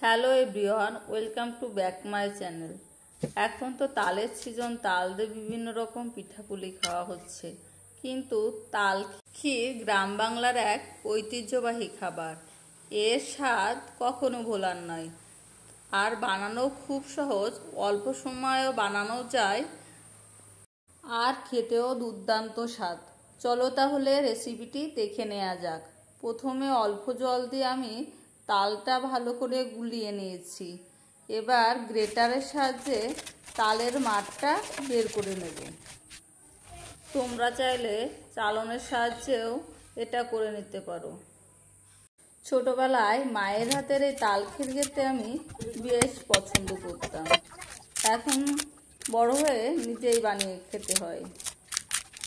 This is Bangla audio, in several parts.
Hello everyone, welcome to back my channel. এখন তো তালের সিজন, তাল দিয়ে বিভিন্ন রকম পিঠাপুলি খাওয়া হচ্ছে, কিন্তু তাল ক্ষীর গ্রাম বাংলার এক ঐতিহ্যবাহী খাবার। এর স্বাদ কখনো ভোলার নয়, আর বানানো খুব সহজ, অল্প সময়েও বানানো যায়, আর খেতেও দুর্দান্ত স্বাদ। চলো তাহলে রেসিপিটি দেখে নেওয়া যাক। প্রথমে অল্প জল দিয়ে আমি তালটা ভালো করে গুলিয়ে নিয়েছি। এবার গ্রেটারের সাহায্যে তালের মাঠটা বের করে নেব। তোমরা চাইলে চালনের সাহায্যেও এটা করে নিতে পারো। ছোটবেলায় মায়ের হাতের এই তাল ক্ষীর খেতে আমি বেশ পছন্দ করতাম। এখন বড় হয়ে নিজেই বানিয়ে খেতে হয়।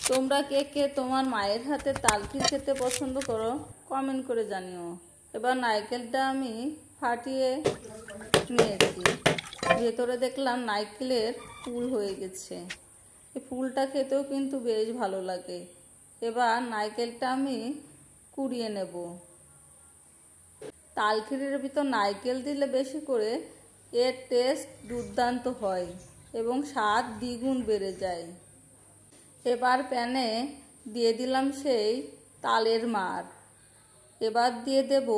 তোমরা কে কে তোমার মায়ের হাতে তাল ক্ষীর খেতে পছন্দ করো, কমেন্ট করে জানিও। এবার নারকেলটা আমি ফাটিয়ে নিয়েছি। ভেতরে দেখলাম নারকেলের ফুল হয়ে গেছে। এই ফুলটা খেতেও কিন্তু বেশ ভালো লাগে। এবার নারকেলটা আমি কুড়িয়ে নেব। তাল ক্ষীরের ভিতর নারকেল দিলে বেশি করে এর টেস্ট দুর্দান্ত হয় এবং স্বাদ দ্বিগুণ বেড়ে যায়। এবার প্যানে দিয়ে দিলাম সেই তালের মার। এবার দিয়ে দেব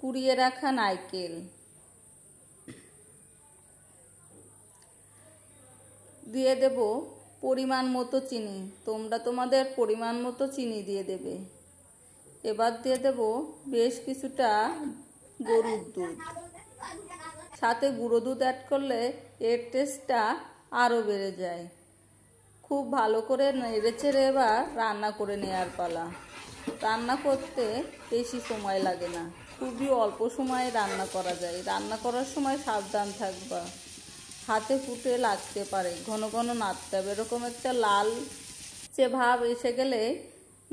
কুড়িয়ে রাখা নারকেল, দিয়ে দেব পরিমাণ মতো চিনি। তোমরা তোমাদের পরিমাণ মতো চিনি দিয়ে দেবে। এবার দিয়ে দেব বেশ কিছুটা গরুর দুধ। সাথে গুঁড়ো দুধ অ্যাড করলে এর টেস্টটা আরও বেড়ে যায়। খুব ভালো করে নেড়েচেড়ে এবার রান্না করে নেওয়ার পালা। রান্না করতে বেশি সময় লাগে না, খুবই অল্প সময়ে রান্না করা যায়। রান্না করার সময় সাবধান থাকবা, হাতে ফুটে লাগতে পারে, ঘন ঘন নাড়তে হবে। এরকম একটা লালচে ভাব এসে গেলে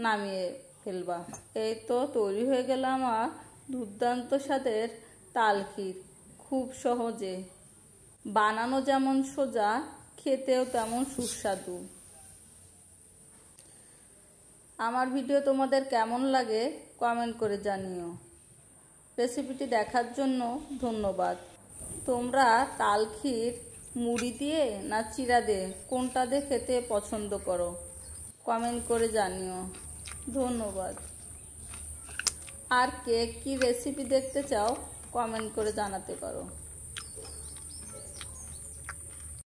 নামিয়ে ফেলবা। এই তো তৈরি হয়ে গেল আমার দুর্দান্ত স্বাদের তাল ক্ষীর। খুব সহজে বানানো যেমন সোজা, খেতেও তেমন সুস্বাদু। আমার ভিডিও তোমাদের কেমন লাগে কমেন্ট করে জানিও। রেসিপিটি দেখার জন্য ধন্যবাদ। তোমরা তাল ক্ষীর মুড়ি দিয়ে না চিড়া দিয়ে, কোনটা দিয়ে খেতে পছন্দ করো কমেন্ট করে জানিও। ধন্যবাদ। আর কে কী রেসিপি দেখতে চাও কমেন্ট করে জানাতে পারো।